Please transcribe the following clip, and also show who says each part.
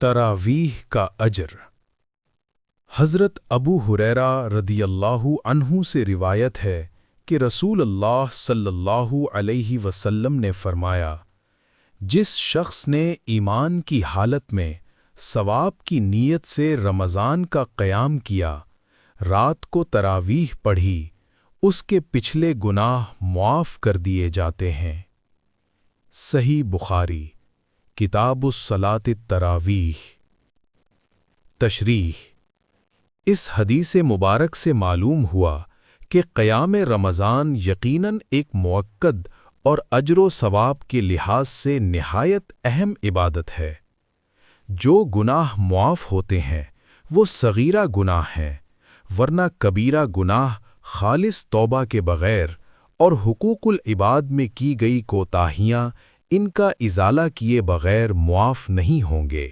Speaker 1: تراویح کا اجر۔ حضرت ابو ہریرہ رضی اللہ عنہ سے روایت ہے کہ رسول اللہ صلی اللہ علیہ وسلم نے فرمایا، جس شخص نے ایمان کی حالت میں ثواب کی نیت سے رمضان کا قیام کیا، رات کو تراویح پڑھی، اس کے پچھلے گناہ معاف کر دیے جاتے ہیں۔ صحیح بخاری، کتاب الصلاۃ التراویح۔ تشریح: اس حدیث مبارک سے معلوم ہوا کہ قیام رمضان یقیناً ایک مؤکد اور اجر و ثواب کے لحاظ سے نہایت اہم عبادت ہے۔ جو گناہ معاف ہوتے ہیں وہ صغیرہ گناہ ہیں، ورنہ کبیرہ گناہ خالص توبہ کے بغیر اور حقوق العباد میں کی گئی کوتاہیاں ان کا ازالہ کیے بغیر معاف نہیں ہوں گے۔